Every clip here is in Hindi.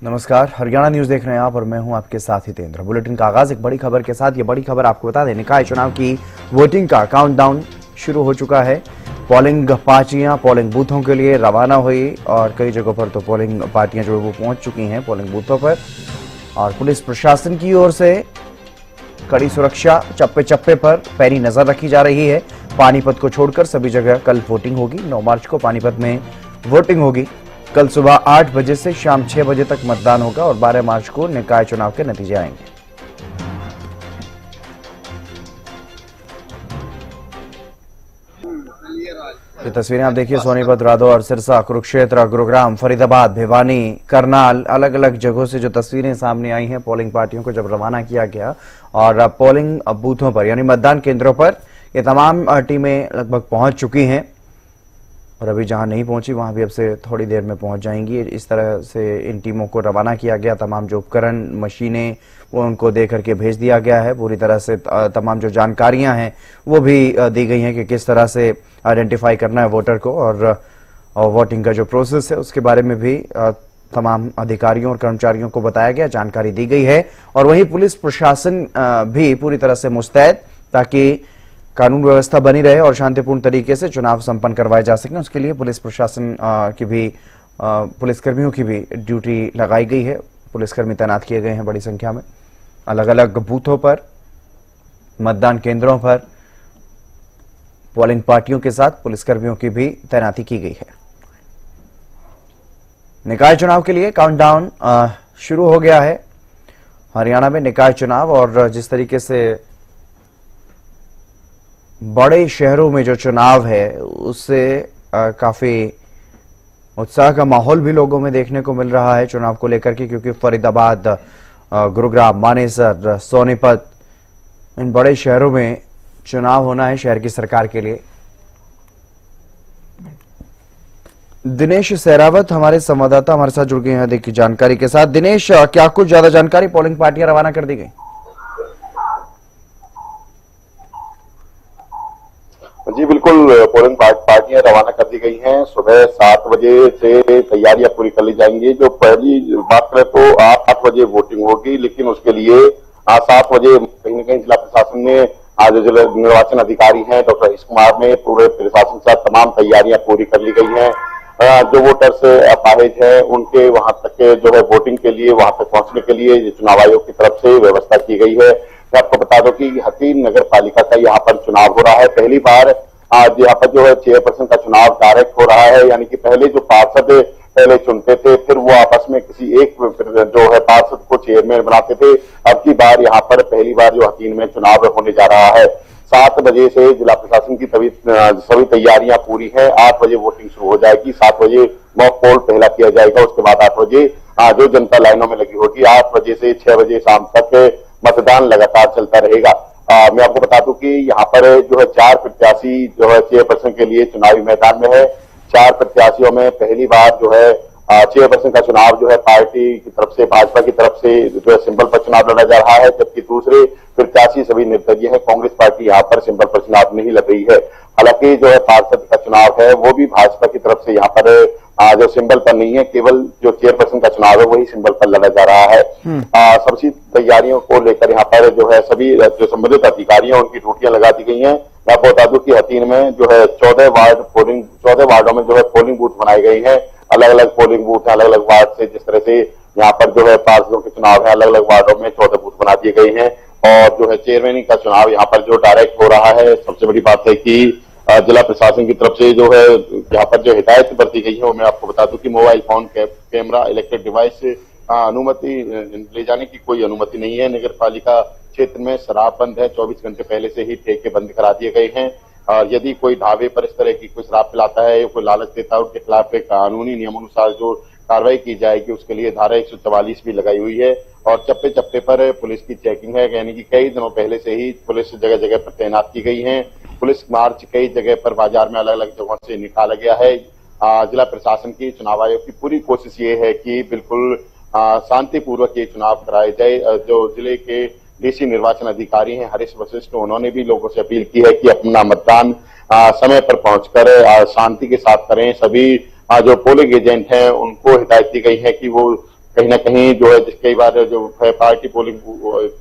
नमस्कार, हरियाणा न्यूज देख रहे हैं आप और मैं हूं आपके साथ हितेंद्र। बुलेटिन का आगाज एक बड़ी खबर के साथ। ये बड़ी खबर आपको बता दें, निकाय चुनाव की वोटिंग का काउंटडाउन शुरू हो चुका है। पोलिंग पार्टियां पोलिंग बूथों के लिए रवाना हुई और कई जगहों पर तो पोलिंग पार्टियां जो है वो पहुंच चुकी हैं पोलिंग बूथों पर। और पुलिस प्रशासन की ओर से कड़ी सुरक्षा, चप्पे चप्पे पर पैनी नजर रखी जा रही है। पानीपत को छोड़कर सभी जगह कल वोटिंग होगी। 9 मार्च को पानीपत में वोटिंग होगी। कल सुबह 8 बजे से शाम 6 बजे तक मतदान होगा और 12 मार्च को निकाय चुनाव के नतीजे आएंगे। ये तस्वीरें आप देखिए, सोनीपत, रादौर, सिरसा, कुरुक्षेत्र, गुरुग्राम, फरीदाबाद, भिवानी, करनाल, अलग अलग जगहों से जो तस्वीरें सामने आई हैं पोलिंग पार्टियों को जब रवाना किया गया और पोलिंग बूथों पर यानी मतदान केंद्रों पर ये तमाम टीमें लगभग पहुंच चुकी हैं और अभी जहां नहीं पहुंची वहां भी अब से थोड़ी देर में पहुंच जाएंगी। इस तरह से इन टीमों को रवाना किया गया। तमाम जो उपकरण, मशीनें वो उनको दे करके भेज दिया गया है। पूरी तरह से तमाम जो जानकारियां हैं वो भी दी गई हैं कि किस तरह से आइडेंटिफाई करना है वोटर को और वोटिंग का जो प्रोसेस है उसके बारे में भी तमाम अधिकारियों और कर्मचारियों को बताया गया, जानकारी दी गई है। और वहीं पुलिस प्रशासन भी पूरी तरह से मुस्तैद ताकि कानून व्यवस्था बनी रहे और शांतिपूर्ण तरीके से चुनाव संपन्न करवाए जा सकें। उसके लिए पुलिस प्रशासन की भी पुलिसकर्मियों की भी ड्यूटी लगाई गई है। पुलिसकर्मी तैनात किए गए हैं बड़ी संख्या में। अलग अलग बूथों पर, मतदान केंद्रों पर पोलिंग पार्टियों के साथ पुलिसकर्मियों की भी तैनाती की गई है। निकाय चुनाव के लिए काउंटडाउन शुरू हो गया है हरियाणा में। निकाय चुनाव और जिस तरीके से बड़े शहरों में जो चुनाव है उससे काफी उत्साह का माहौल भी लोगों में देखने को मिल रहा है चुनाव को लेकर के, क्योंकि फरीदाबाद, गुरुग्राम, मानेसर, सोनीपत, इन बड़े शहरों में चुनाव होना है शहर की सरकार के लिए। दिनेश सहरावत हमारे संवाददाता हमारे साथ जुड़ गए हैं देखिए जानकारी के साथ। दिनेश, क्या कुछ ज्यादा जानकारी? पोलिंग पार्टियां रवाना कर दी गई? जी बिल्कुल, पोलिंग पार्टियां रवाना कर दी गई हैं। सुबह 7 बजे से तैयारियां पूरी कर ली जाएंगी। जो पहली बात करें तो 8 बजे वोटिंग होगी, लेकिन उसके लिए आज 7 बजे कहीं न कहीं जिला प्रशासन ने, आज जिला निर्वाचन अधिकारी हैं डॉक्टर हरीश कुमार ने पूरे प्रशासन के साथ तमाम तैयारियां पूरी कर ली गई हैं। जो वोटर्स अपाहिज हैं उनके वहां तक जो है वोटिंग के लिए वहां तक पहुंचने के लिए चुनाव आयोग की तरफ से व्यवस्था की गई है। मैं आपको बता दूं कि हथीन नगर पालिका का यहाँ पर चुनाव हो रहा है। पहली बार आज यहाँ पर जो है चेयरपर्सन का चुनाव डायरेक्ट हो रहा है, यानी कि पहले जो पार्षद पहले चुनते थे फिर वो आपस में किसी एक जो है पार्षद को चेयरमैन बनाते थे। अब की बार यहाँ पर पहली बार जो हथीन में चुनाव होने जा रहा है। 7 बजे से जिला प्रशासन की सभी तैयारियां पूरी हैं। 8 बजे वोटिंग शुरू हो जाएगी। 7 बजे मॉक पोल पहला किया जाएगा। उसके बाद 8 बजे जो जनता लाइनों में लगी होगी। 8 बजे से 6 बजे शाम तक मतदान लगातार चलता रहेगा। मैं आपको बता दूं कि यहाँ पर जो है 4 प्रत्याशी जो है चेयरपर्सन के लिए चुनावी मैदान में है। 4 प्रत्याशियों में पहली बार जो है चेयरपर्सन का चुनाव जो है पार्टी की तरफ से, भाजपा की तरफ से जो है सिंबल पर चुनाव लड़ा जा रहा है, जबकि दूसरे प्रत्याशी सभी निर्दलीय है। कांग्रेस पार्टी यहाँ पर सिंबल पर चुनाव नहीं लड़ रही है। हालांकि जो है पार्षद का चुनाव है वो भी भाजपा की तरफ से यहाँ पर जो सिंबल पर नहीं है, केवल जो चेयरपर्सन का चुनाव है वही सिंबल पर लड़ा जा रहा है। सभी तैयारियों को लेकर यहाँ पर जो है सभी जो संबंधित अधिकारी हैं उनकी ड्यूटियां लगा दी गई हैं। मैं आपको बता दूं कि हथीन में जो है 14 वार्डों में जो है पोलिंग बूथ बनाए गए हैं। अलग अलग पोलिंग बूथ है, अलग अलग वार्ड से, जिस तरह से यहाँ पर जो है पार्षदों के चुनाव है, अलग अलग वार्डों में 14 बूथ बना दिए गए हैं। और जो है चेयरमैन का चुनाव यहाँ पर जो डायरेक्ट हो रहा है। सबसे बड़ी बात है कि जिला प्रशासन की तरफ से जो है यहाँ पर जो हिदायत बरती गई है वो मैं आपको बता दूं कि mobile phone, camera, electric device अनुमति ले जाने की कोई अनुमति नहीं है। नगर पालिका क्षेत्र में शराब बंद है। 24 घंटे पहले से ही ठेके बंद करा दिए गए हैं। और यदि कोई ढाबे पर इस तरह की कोई शराब पिलाता है या कोई लालच देता है, उनके खिलाफ एक कानूनी नियमानुसार जो कार्रवाई की जाएगी उसके लिए धारा 144 भी लगाई हुई है। और चप्पे चप्पे पर पुलिस की चेकिंग है, यानी कि कई दिनों पहले से ही पुलिस जगह जगह पर तैनात की गई है। पुलिस मार्च कई जगह पर बाजार में अलग अलग जगहों से निकाला गया है। जिला प्रशासन की, चुनाव आयोग की पूरी कोशिश ये है कि बिल्कुल शांतिपूर्वक ये चुनाव कराए जाए। जो जिले के डीसी निर्वाचन अधिकारी हैं हरीश वशिष्ठ, उन्होंने भी लोगों से अपील की है कि अपना मतदान समय पर पहुंचकर शांति के साथ करें। सभी जो पोलिंग एजेंट हैं उनको हिदायत दी गई है कि वो कहीं ना कहीं जो है कई बार जो है पार्टी पोलिंग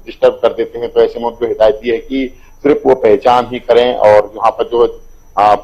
डिस्टर्ब कर देते हैं, तो ऐसे में उनको हिदायत दी है कि सिर्फ वो पहचान ही करें। और यहाँ पर जो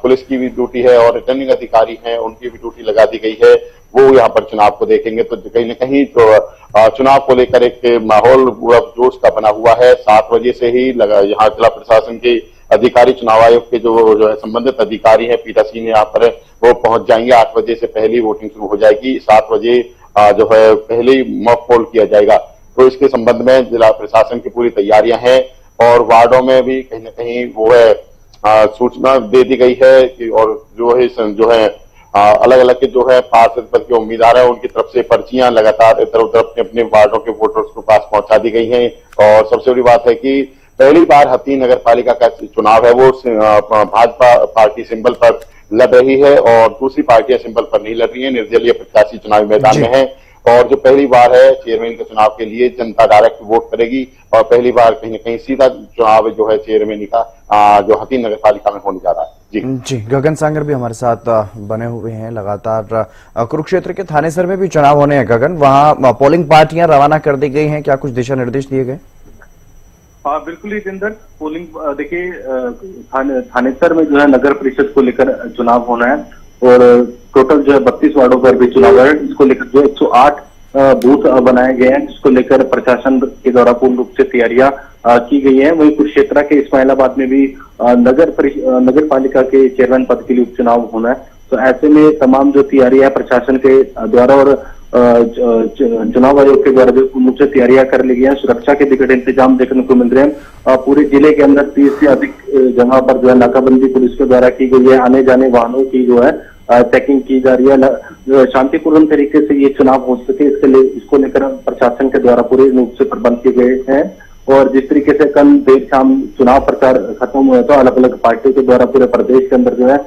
पुलिस की भी ड्यूटी है और रिटर्निंग अधिकारी हैं उनकी भी ड्यूटी लगा दी गई है, वो यहाँ पर चुनाव को देखेंगे। तो कहीं न कहीं तो चुनाव को लेकर एक माहौल पूरा जोश का बना हुआ है। 7 बजे से ही यहाँ जिला प्रशासन के अधिकारी, चुनाव आयोग के जो है संबंधित अधिकारी हैं पीठासीन यहाँ पर वो पहुंच जाएंगे। 8 बजे से पहले वोटिंग शुरू हो जाएगी। 7 बजे जो है पहले ही मॉक पोल किया जाएगा। तो इसके संबंध में जिला प्रशासन की पूरी तैयारियां हैं और वार्डों में भी कहीं न कहीं वो है सूचना दे दी गई है कि और जो है अलग अलग के जो है पार्षद पद के उम्मीदवार है उनकी तरफ से पर्चियां लगातार इधर उधर अपने अपने वार्डों के वोटर्स के पास पहुंचा दी गई हैं। और सबसे बड़ी बात है कि पहली बार हथीन नगर पालिका का चुनाव है वो भाजपा पार्टी सिंबल पर लड़ रही है और दूसरी पार्टियां सिंबल पर नहीं लड़ रही है। निर्दलीय प्रत्याशी चुनावी मैदान में है और जो पहली बार है चेयरमैन के चुनाव के लिए जनता डायरेक्ट वोट करेगी और पहली बार कहीं न कहीं सीधा चुनाव जो है चेयरमैन का जो हथीन नगर पालिका में होने जा रहा है। जी गगन सांगर भी हमारे साथ बने हुए हैं लगातार। कुरुक्षेत्र के थानेसर में भी चुनाव होने हैं गगन, वहां पोलिंग पार्टियां रवाना कर दी गई हैं, क्या कुछ दिशा निर्देश दिए गए? हाँ बिल्कुल ही जिंदर, पोलिंग देखिए थानेसर में जो है नगर परिषद को लेकर चुनाव होना है और टोटल जो है 32 वार्डों पर भी चुनाव है। इसको लेकर जो 108 बूथ बनाए गए हैं जिसको लेकर प्रशासन के द्वारा पूर्ण रूप से तैयारियां की गई हैं। वहीं कुरुक्षेत्र के इस्माइलाबाद में भी नगर पालिका के चेयरमैन पद के लिए उपचुनाव होना है। तो ऐसे में तमाम जो तैयारियां प्रशासन के द्वारा और चुनाव आयोग के द्वारा जो पूर्ण रूप से तैयारियां कर ली गई हैं। सुरक्षा के बिगड़े इंतजाम देखने को मिल रहे हैं। पूरे जिले के अंदर 30 से अधिक जगह पर जो है नाकाबंदी पुलिस के द्वारा की गई है। आने जाने वाहनों की जो है चेकिंग की जा रही है। शांतिपूर्ण तरीके से ये चुनाव हो सके इसको लेकर प्रशासन के द्वारा पूरे रूप से प्रबंध किए गए हैं। और जिस तरीके से कल देर शाम चुनाव प्रचार खत्म हुआ था, अलग अलग पार्टियों के द्वारा पूरे प्रदेश के अंदर जो है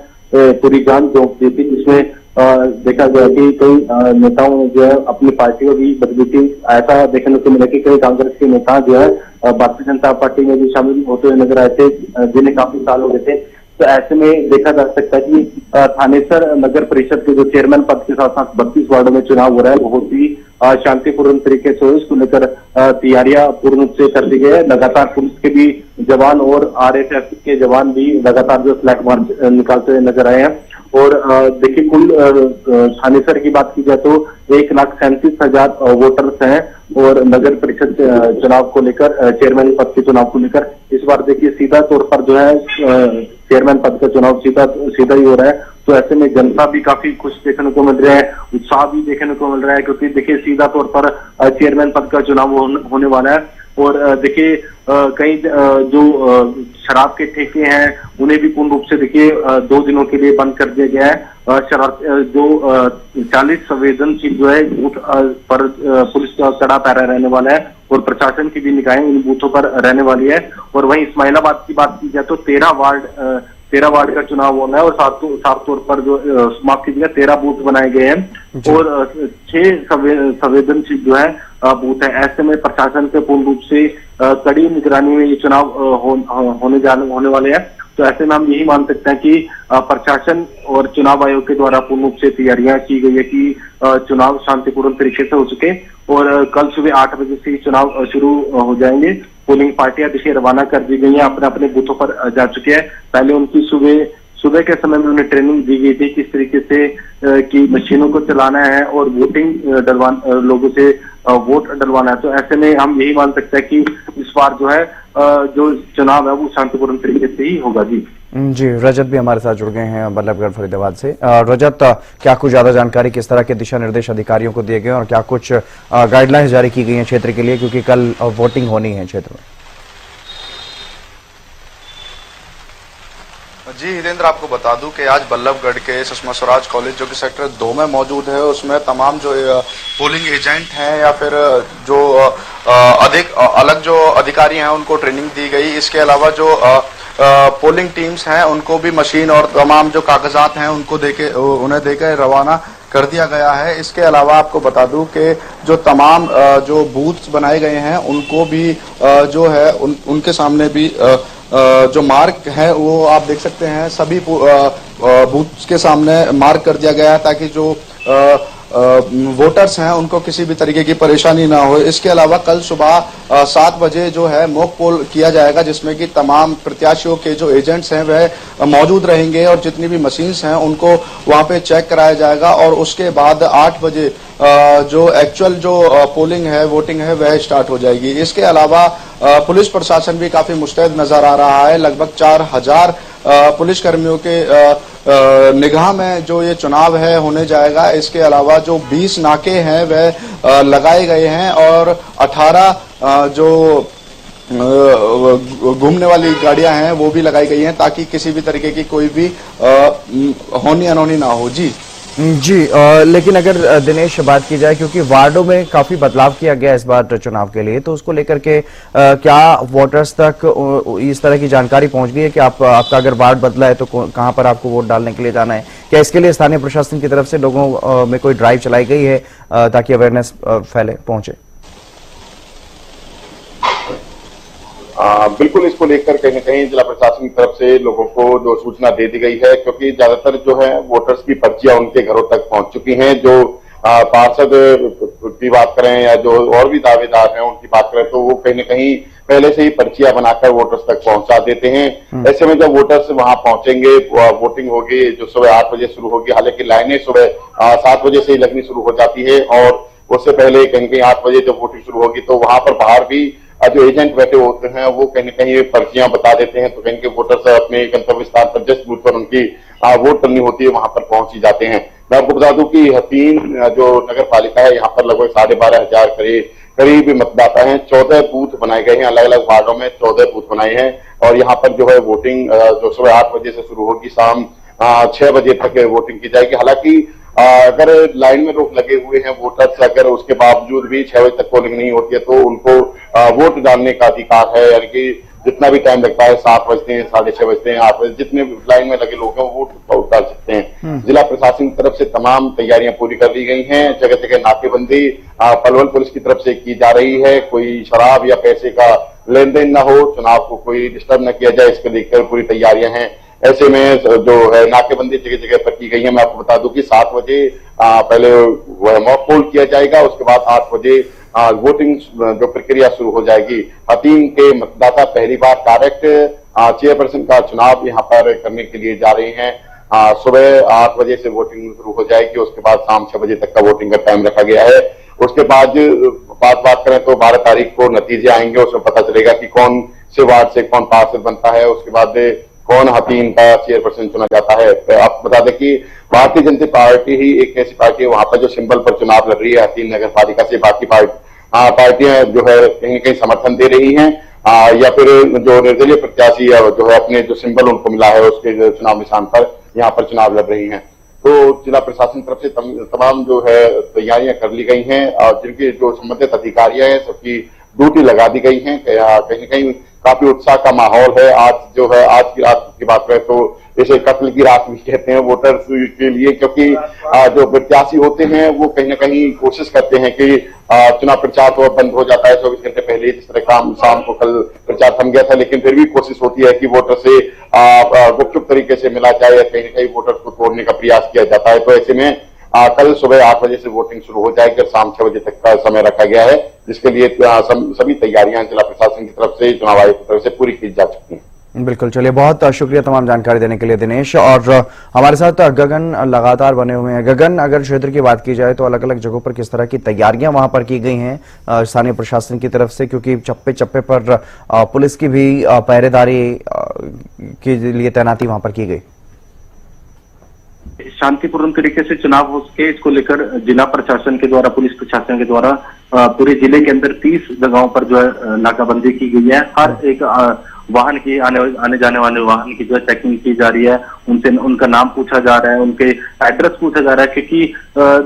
पूरी जान झोंक दी थी, जिसमें देखा गया कि कई नेताओं ने जो है अपनी पार्टियों की बदबीती ऐसा देखने को मिला कि कई कांग्रेस के नेता जो है भारतीय जनता पार्टी में भी शामिल होते हुए नजर आए थे जिन्हें काफी साल हो गए थे। तो ऐसे में देखा जा सकता है कि थानेसर नगर परिषद के जो चेयरमैन पद के साथ साथ 32 वार्डों में चुनाव हो रहा है बहुत ही शांतिपूर्ण तरीके से इसको लेकर तैयारियां पूर्ण रूप से कर दी गई है। लगातार पुलिस के भी जवान और RSF के जवान भी लगातार जो फ्लैग मार्च निकालते हुए नजर आए हैं। और देखिए कुल थानेसर की बात की जाए तो 1,37,000 वोटर्स हैं और नगर परिषद चुनाव को लेकर चेयरमैन पद के चुनाव को लेकर इस बार देखिए सीधा तौर पर जो है चेयरमैन पद का चुनाव सीधा ही हो रहा है। तो ऐसे में जनता भी काफी खुश देखने को मिल रहा है, उत्साह भी देखने को मिल रहा है क्योंकि देखिए सीधा तौर पर चेयरमैन पद का चुनाव होने वाला है। और देखिए कई जो शराब के ठेके हैं उन्हें भी पूर्ण रूप से देखिए 2 दिनों के लिए बंद कर दिया गया है। शराब जो 40 संवेदनशील जो है बूथ पर पुलिस का कड़ा पैरा रहने वाला है और प्रशासन की भी निगाहें इन बूथों पर रहने वाली है। और वहीं इस्माइलाबाद की बात की जाए तो 13 वार्ड का चुनाव होना है और साफ तौर पर जो माफ कीजिएगा 13 बूथ बनाए गए हैं और 6 संवेदनशील जो है बूथ है। ऐसे में प्रशासन के पूर्ण रूप से कड़ी निगरानी में ये चुनाव होने वाले हैं। तो ऐसे में हम यही मान सकते हैं कि प्रशासन और चुनाव आयोग के द्वारा पूर्ण रूप से तैयारियां की गई है कि चुनाव शांतिपूर्ण तरीके से हो सके। और कल सुबह 8 बजे से चुनाव शुरू हो जाएंगे। पोलिंग पार्टियां देखिए रवाना कर दी गई हैं, अपने अपने बूथों पर जा चुके हैं। पहले उनकी सुबह के समय में उन्हें ट्रेनिंग दी गई थी किस तरीके से कि मशीनों को चलाना है और लोगों से वोट डलवाना है। तो ऐसे में हम यही मान सकते हैं कि इस बार जो है जो चुनाव है वो शांतिपूर्ण तरीके से ही होगा। जी रजत भी हमारे साथ जुड़ गए हैं बल्लभगढ़ फरीदाबाद से। रजत, क्या कुछ ज्यादा जानकारी, किस तरह के दिशा निर्देश अधिकारियों को दिए गए और क्या कुछ गाइडलाइंस जारी की गई हैं क्षेत्र के लिए, क्योंकि कल वोटिंग होनी है क्षेत्र में? जी हितेंद्र, आपको बता दूं कि आज बल्लभगढ़ के सुषमा स्वराज कॉलेज जो कि सेक्टर 2 में मौजूद है उसमें तमाम जो पोलिंग एजेंट हैं या फिर जो अलग जो अधिकारी हैं उनको ट्रेनिंग दी गई। इसके अलावा जो पोलिंग टीम्स हैं उनको भी मशीन और तमाम जो कागजात हैं उन्हें देकर रवाना कर दिया गया है। इसके अलावा आपको बता दूं कि जो तमाम जो बूथ्स बनाए गए हैं उनको भी जो है उनके सामने भी जो मार्क है वो आप देख सकते हैं, सभी बूथ्स के सामने मार्क कर दिया गया है ताकि जो वोटर्स हैं उनको किसी भी तरीके की परेशानी ना हो। इसके अलावा कल सुबह 7 बजे जो है मॉक पोल किया जाएगा, जिसमें कि तमाम प्रत्याशियों के जो एजेंट्स हैं वह मौजूद रहेंगे और जितनी भी मशीन्स हैं उनको वहां पे चेक कराया जाएगा और उसके बाद 8 बजे जो एक्चुअल जो पोलिंग है, वोटिंग है, वह स्टार्ट हो जाएगी। इसके अलावा पुलिस प्रशासन भी काफी मुस्तैद नजर आ रहा है। लगभग 4000 पुलिस कर्मियों के निगाह में जो ये चुनाव है होने जाएगा। इसके अलावा जो 20 नाके हैं वह लगाए गए हैं और 18 जो घूमने वाली गाड़ियां हैं वो भी लगाई गई हैं ताकि किसी भी तरीके की कोई भी होनी अनहोनी ना हो। जी लेकिन अगर दिनेश बात की जाए, क्योंकि वार्डों में काफी बदलाव किया गया इस बार चुनाव के लिए, तो उसको लेकर के क्या वोटर्स तक इस तरह की जानकारी पहुंच गई है कि आपका अगर वार्ड बदला है तो कहां पर आपको वोट डालने के लिए जाना है? क्या इसके लिए स्थानीय प्रशासन की तरफ से लोगों में कोई ड्राइव चलाई गई है ताकि अवेयरनेस फैले, पहुंचे? बिल्कुल, इसको लेकर कहीं न कहीं जिला प्रशासन की तरफ से लोगों को जो सूचना दे दी गई है, क्योंकि ज्यादातर जो है वोटर्स की पर्चियां उनके घरों तक पहुंच चुकी हैं। जो पार्षद की बात करें या जो और भी दावेदार हैं उनकी बात करें तो वो कहीं न कहीं पहले से ही पर्चियां बनाकर वोटर्स तक पहुंचा देते हैं। ऐसे में जब वोटर्स वहां पहुंचेंगे, वोटिंग होगी जो सुबह 8 बजे शुरू होगी। हालांकि लाइनें सुबह 7 बजे से ही लगनी शुरू हो जाती है और उससे पहले कहीं कहीं 8 बजे जब वोटिंग शुरू होगी तो वहां पर बाहर भी जो एजेंट बैठे होते हैं वो कहीं न कहीं पर्चियां बता देते हैं, तो कहीं के वोटर्स अपने गंतव्य स्थान पर जिस बूथ पर उनकी वोट करनी होती है वहां पर पहुंच ही जाते हैं। मैं आपको बता दूं कि हतीन जो नगर पालिका है यहाँ पर लगभग 12,500 करीब मतदाता हैं। 14 बूथ बनाए गए हैं, अलग अलग वार्डों में 14 बूथ बनाए हैं और यहाँ पर जो है वोटिंग जो सुबह 8 बजे से शुरू होगी, शाम 6 बजे तक वोटिंग की जाएगी। हालांकि अगर लाइन में लोग लगे हुए हैं वोटर्स, अगर उसके बावजूद भी 6 बजे तक पोलिंग नहीं होती है तो उनको वोट डालने का अधिकार है। यानी कि जितना भी टाइम लगता है, 7 बजते हैं, 6:30 बजते हैं, 8 बजे, जितने भी लाइन में लगे लोग हैं वो वोट डाल सकते हैं। जिला प्रशासन की तरफ से तमाम तैयारियां पूरी कर ली गई हैं। जगह जगह नाकेबंदी पलवल पुलिस की तरफ से की जा रही है। कोई शराब या पैसे का लेन देन न हो, चुनाव को कोई डिस्टर्ब न किया जाए, इसको लेकर पूरी तैयारियां हैं। ऐसे में जो है नाकेबंदी जगह जगह पर की गई है। मैं आपको बता दूं कि 7 बजे पहले मॉक पोल किया जाएगा, उसके बाद 8 बजे वोटिंग जो प्रक्रिया शुरू हो जाएगी। हतीम के मतदाता पहली बार डायरेक्ट चेयरपर्सन का चुनाव यहाँ पर करने के लिए जा रहे हैं। सुबह 8 बजे से वोटिंग शुरू हो जाएगी, उसके बाद शाम 6 बजे तक का वोटिंग का टाइम रखा गया है। उसके बाद बात करें तो 12 तारीख को नतीजे आएंगे, उसमें पता चलेगा कि कौन से वार्ड से कौन पार्षद बनता है, उसके बाद कौन हतीम का चेयरपर्सन चुना जाता है। तो आप बता दें कि भारतीय जनता पार्टी ही एक ऐसी पार्टी है वहां पर जो सिंबल पर चुनाव लड़ रही है हतीम नगर पालिका से। बाकी पार्टियां जो है कहीं न कहीं समर्थन दे रही हैं या फिर जो निर्दलीय प्रत्याशी जो है अपने जो सिंबल उनको मिला है उसके चुनाव निशान पर यहाँ पर चुनाव लड़ रही हैं। तो जिला प्रशासन तरफ से तमाम जो है तैयारियां कर ली गई हैं और जिनके जो संबंधित अधिकारी हैं सबकी ड्यूटी लगा दी गई है। कहीं न कहीं काफी उत्साह का माहौल है। आज जो है आज की रात की बात करें तो इसे कत्ल की रात भी कहते हैं वोटर्स के लिए, क्योंकि जो प्रत्याशी होते हैं वो कहीं न कहीं कोशिश करते हैं कि चुनाव प्रचार तो बंद हो जाता है 24 घंटे पहले, जिस तरह काम शाम को कल प्रचार थम गया था, लेकिन फिर भी कोशिश होती है कि वोटर से गुपचुप तरीके से मिला जाए या कहीं न कहीं वोटर्स को तोड़ने का प्रयास किया जाता है। तो ऐसे में कल सुबह 8 बजे से वोटिंग शुरू हो जाएगी और शाम 6 बजे तक का समय रखा गया है, जिसके लिए सभी तैयारियां जिला प्रशासन की तरफ से, चुनाव आयोग की तरफ से पूरी की जा चुकी हैं। बिल्कुल, चलिए बहुत शुक्रिया तमाम जानकारी देने के लिए दिनेश। और हमारे साथ गगन लगातार बने हुए हैं। गगन, अगर क्षेत्र की बात की जाए तो अलग अलग जगहों पर किस तरह की तैयारियां वहां पर की गई हैं स्थानीय प्रशासन की तरफ से, क्योंकि चप्पे चप्पे पर पुलिस की भी पहरेदारी के लिए तैनाती वहां पर की गई? शांतिपूर्ण तरीके से चुनाव हो सके इसको लेकर जिला प्रशासन के द्वारा, पुलिस प्रशासन के द्वारा पूरे जिले के अंदर 30 जगहों पर जो है नाकाबंदी की गई है। हर एक वाहन की आने जाने वाले वाहन की जो है चेकिंग की जा रही है, उनसे उनका नाम पूछा जा रहा है, उनके एड्रेस पूछा जा रहा है, क्योंकि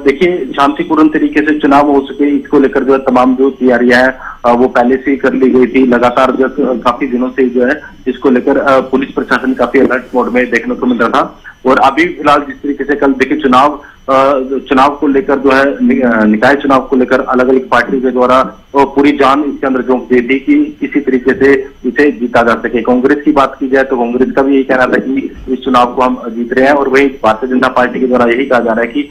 देखिए शांतिपूर्ण तरीके से चुनाव हो सके इसको लेकर जो है तमाम जो तैयारियां हैं वो पहले से ही कर ली गई थी। लगातार जो काफी दिनों से जो है इसको लेकर पुलिस प्रशासन काफी अलर्ट मोड में देखने को मिल रहा था। और अभी फिलहाल जिस तरीके से कल देखिए चुनाव को लेकर जो है निकाय चुनाव को लेकर अलग अलग पार्टियों के द्वारा पूरी जान इसके अंदर झोंक दी थी कि किसी तरीके से इसे जीता जा सके। कांग्रेस की बात की जाए तो कांग्रेस का भी यही कहना था कि इस चुनाव चुनाव को हम जीत रहे हैं। और वही भारतीय जनता पार्टी के द्वारा यही कहा जा रहा है कि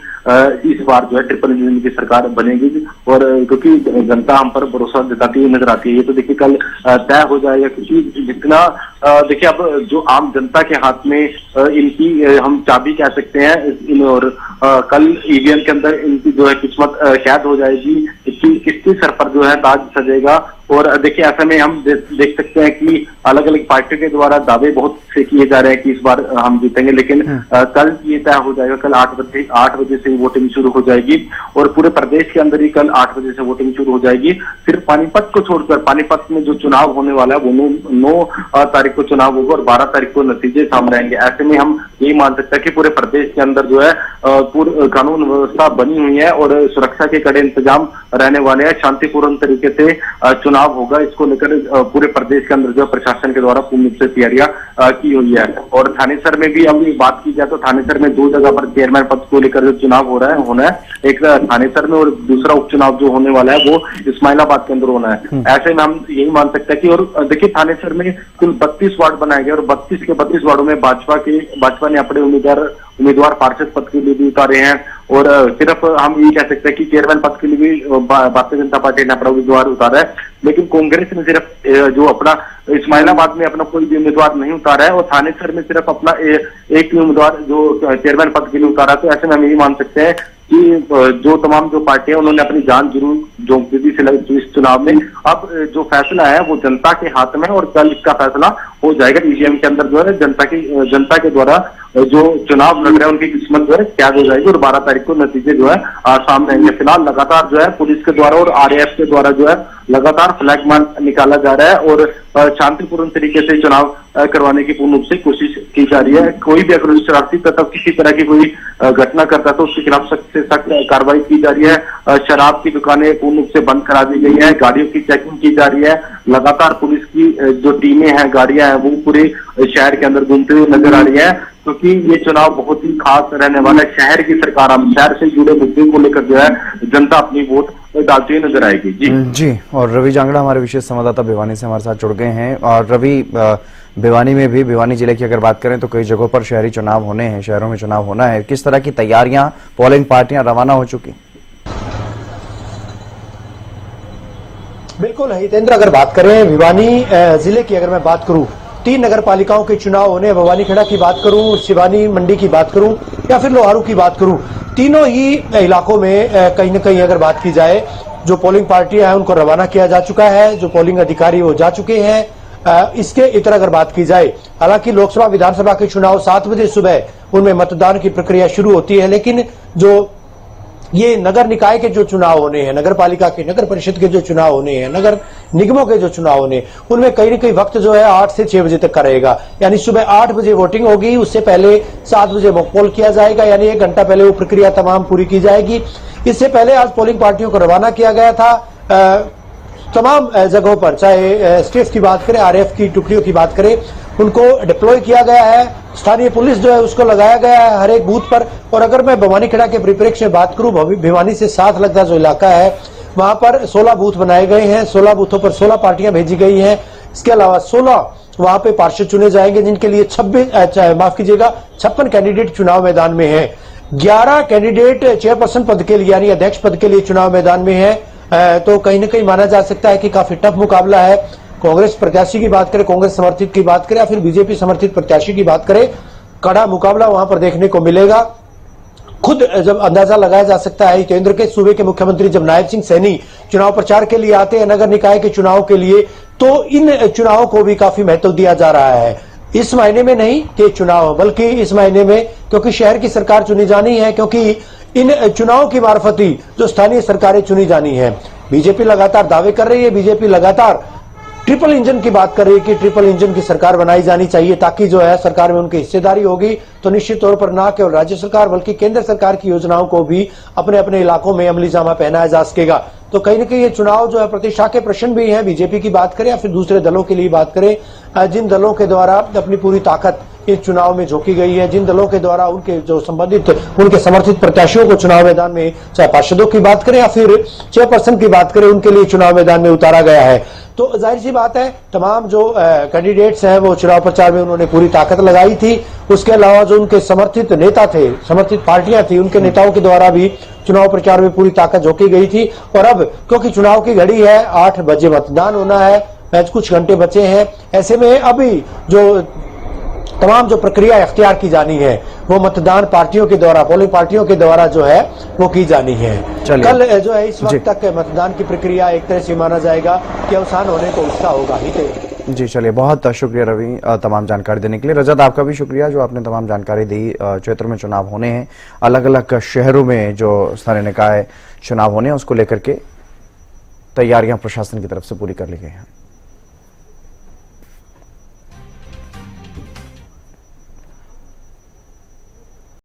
इस बार जो है ट्रिपल इंजन की सरकार बनेगी, और क्योंकि जनता हम पर भरोसा जताती हुई नजर आती है। ये तो देखिए कल तय हो जाएगा, क्योंकि जितना देखिए अब जो आम जनता के हाथ में इनकी हम चाबी कह सकते हैं, और कल ईवीएम के अंदर इनकी जो है किस्मत कैद हो जाएगी कि किसकी सर पर जो है ताज सजेगा। और देखिए ऐसे में हम देख सकते हैं कि अलग अलग पार्टियों के द्वारा दावे बहुत से किए जा रहे हैं कि इस बार हम जीतेंगे, लेकिन कल ये तय हो जाएगा। कल 8 बजे से वोटिंग शुरू हो जाएगी, और पूरे प्रदेश के अंदर ही कल 8 बजे से वोटिंग शुरू हो जाएगी। सिर्फ पानीपत को छोड़कर, पानीपत में जो चुनाव होने वाला है वो 9 तारीख को चुनाव होगा और 12 तारीख को नतीजे सामने आएंगे। ऐसे में हम यही मान सकते हैं कि पूरे प्रदेश के अंदर जो है पूरी कानून व्यवस्था बनी हुई है और सुरक्षा के कड़े इंतजाम रहने वाले हैं। शांतिपूर्ण तरीके से चुनाव होगा, इसको लेकर पूरे प्रदेश के अंदर जो प्रशासन के द्वारा पूर्ण रूप से तैयारियां की हुई है। और थानेसर में भी हम बात की जाए तो थानेसर में 2 जगह पर चेयरमैन पद को लेकर जो चुनाव होना है, एक थानेसर में और दूसरा उपचुनाव जो होने वाला है वो इस्माइलाबाद के अंदर होना है। ऐसे में हम यही मान सकते हैं कि, और देखिए थानेसर में कुल 32 वार्ड बनाए गए और 32 के 32 वार्डों में भाजपा ने अपने उम्मीदवार पार्षद पद के लिए भी उतारे हैं। और सिर्फ हम ये कह सकते हैं कि चेयरमैन पद के लिए भी भारतीय जनता पार्टी ने अपना उम्मीदवार उतारा है, लेकिन कांग्रेस ने सिर्फ जो अपना इस्माइलाबाद में अपना कोई भी उम्मीदवार नहीं उतारा है, और थानेसर में सिर्फ अपना एक उम्मीदवार जो चेयरमैन पद के लिए उतारा। तो ऐसे में हम यही मान सकते हैं कि जो तमाम जो पार्टियां उन्होंने अपनी जान जरूर झोंक दी थी इस चुनाव में। अब जो फैसला है वो जनता के हाथ में है, और कल इसका फैसला हो जाएगा। ईवीएम के अंदर जो है जनता के द्वारा जो चुनाव लड़ रहे हैं उनकी किस्मत जो है कैद हो जाएगी, और 12 तारीख को नतीजे जो है सामने आएंगे। फिलहाल लगातार जो है पुलिस के द्वारा और आरएएफ के द्वारा जो है लगातार फ्लैग मार्च निकाला जा रहा है, और शांतिपूर्ण तरीके से चुनाव करवाने की पूर्ण रूप से कोशिश की जा रही है। कोई भी अगर शरारती तत्व किसी तरह की कोई घटना करता है तो उसके खिलाफ सख्त से सख्त कार्रवाई की जा रही है। शराब की दुकानें पूर्ण रूप से बंद करा दी गई है, गाड़ियों की चेकिंग की जा रही है। लगातार पुलिस की जो टीमें हैं, गाड़ियां हैं, वो पूरे शहर के अंदर घूमते हुए नजर आ रही है, क्योंकि ये चुनाव बहुत ही खास रहने वाला है। शहर की सरकार, हम शहर से जुड़े मुद्दे को लेकर जो है जनता अपनी वोट डालती हुई नजर आएगी। जी। और रवि जांगड़ा हमारे विशेष संवाददाता भिवानी से हमारे साथ जुड़ गए हैं। और रवि, भिवानी में भी, भिवानी जिले की अगर बात करें तो कई जगहों पर शहरी चुनाव होने हैं, शहरों में चुनाव होना है। किस तरह की तैयारियां, पोलिंग पार्टियां रवाना हो चुकी? बिल्कुल हितेंद्र, अगर बात करें भिवानी जिले की, अगर मैं बात करूं 3 नगर पालिकाओं के चुनाव होने, भवानी खेड़ा की बात करूं, शिवानी मंडी की बात करूं या फिर लोहारू की बात करूं, तीनों ही इलाकों में कहीं न कहीं अगर बात की जाए जो पोलिंग पार्टियां हैं उनको रवाना किया जा चुका है, जो पोलिंग अधिकारी वो जा चुके हैं। इसके इतर अगर बात की जाए, हालांकि लोकसभा विधानसभा के चुनाव 7 बजे सुबह उनमें मतदान की प्रक्रिया शुरू होती है, लेकिन जो ये नगर निकाय के जो चुनाव होने हैं, नगर पालिका के, नगर परिषद के जो चुनाव होने हैं, नगर निगमों के जो चुनाव होने, उनमें कहीं न कहीं वक्त जो है 8 से 6 बजे तक का रहेगा। यानी सुबह 8 बजे वोटिंग होगी, उससे पहले 7 बजे मॉक पोल किया जाएगा, यानी 1 घंटा पहले वो प्रक्रिया तमाम पूरी की जाएगी। इससे पहले आज पोलिंग पार्टियों को रवाना किया गया था तमाम जगहों पर, चाहे स्टेट की बात करें, आरएएफ की टुकड़ियों की बात करें, उनको डिप्लॉय किया गया है। स्थानीय पुलिस जो है उसको लगाया गया है हर एक बूथ पर। और अगर मैं भवानी खेड़ा के परिप्रेक्ष्य में बात करूं, भिवानी से साथ लगता जो इलाका है वहां पर 16 बूथ बनाए गए हैं, 16 बूथों पर 16 पार्टियां भेजी गई हैं। इसके अलावा 16 वहां पे पार्षद चुने जाएंगे, जिनके लिए 56 कैंडिडेट चुनाव मैदान में है। 11 कैंडिडेट चेयरपर्सन पद के लिए यानी अध्यक्ष पद के लिए चुनाव मैदान में है। तो कहीं न कहीं माना जा सकता है कि काफी टफ मुकाबला है। कांग्रेस प्रत्याशी की बात करें, कांग्रेस समर्थित की बात करें या फिर बीजेपी समर्थित प्रत्याशी की बात करें, कड़ा मुकाबला वहां पर देखने को मिलेगा। खुद जब अंदाजा लगाया जा सकता है केंद्र के सूबे के मुख्यमंत्री जब नायब सिंह सैनी चुनाव प्रचार के लिए आते हैं नगर निकाय के चुनाव के लिए, तो इन चुनावों को भी काफी महत्व दिया जा रहा है। इस महीने में नहीं कि चुनाव, बल्कि इस महीने में, क्योंकि शहर की सरकार चुनी जानी है, क्योंकि इन चुनाव की मार्फत ही जो स्थानीय सरकारें चुनी जानी है। बीजेपी लगातार दावे कर रही है, बीजेपी लगातार ट्रिपल इंजन की बात कर रही है कि ट्रिपल इंजन की सरकार बनाई जानी चाहिए, ताकि जो है सरकार में उनकी हिस्सेदारी होगी तो निश्चित तौर पर ना केवल राज्य सरकार बल्कि केंद्र सरकार की योजनाओं को भी अपने अपने इलाकों में अमली जामा पहनाया जा सकेगा। तो कहीं न कहीं ये चुनाव जो है प्रतिष्ठा के प्रश्न भी है, बीजेपी की बात करें या फिर दूसरे दलों के लिए बात करें, जिन दलों के द्वारा अपनी पूरी ताकत इस चुनाव में झोंकी गई है, जिन दलों के द्वारा उनके जो संबंधित उनके समर्थित प्रत्याशियों को चुनाव मैदान में, चाहे पार्षदों की बात करें या फिर चेयरपर्सन की बात करें, उनके लिए चुनाव मैदान में उतारा गया है। तो जाहिर सी बात है तमाम जो कैंडिडेट्स हैं वो चुनाव प्रचार में उन्होंने पूरी ताकत लगाई थी। उसके अलावा जो उनके समर्थित नेता थे, समर्थित पार्टियां थी, उनके नेताओं के द्वारा भी चुनाव प्रचार में पूरी ताकत झोंकी गई थी। और अब क्योंकि चुनाव की घड़ी है, 8 बजे मतदान होना है, कुछ घंटे बचे हैं, ऐसे में अभी जो तमाम जो प्रक्रिया इख्तियार की जानी है वो मतदान पार्टियों के द्वारा, पोलिंग पार्टियों के द्वारा जो है वो की जानी है। कल जो है इस वक्त तक मतदान की प्रक्रिया एक तरह से माना जाएगा कि अवसान होने को उसका होगा ही। जी चलिए, बहुत शुक्रिया रवि तमाम जानकारी देने के लिए। रजत, आपका भी शुक्रिया जो आपने तमाम जानकारी दी। क्षेत्र में चुनाव होने हैं, अलग अलग शहरों में जो स्थानीय निकाय चुनाव होने हैं उसको लेकर के तैयारियां प्रशासन की तरफ से पूरी कर ली गई हैं।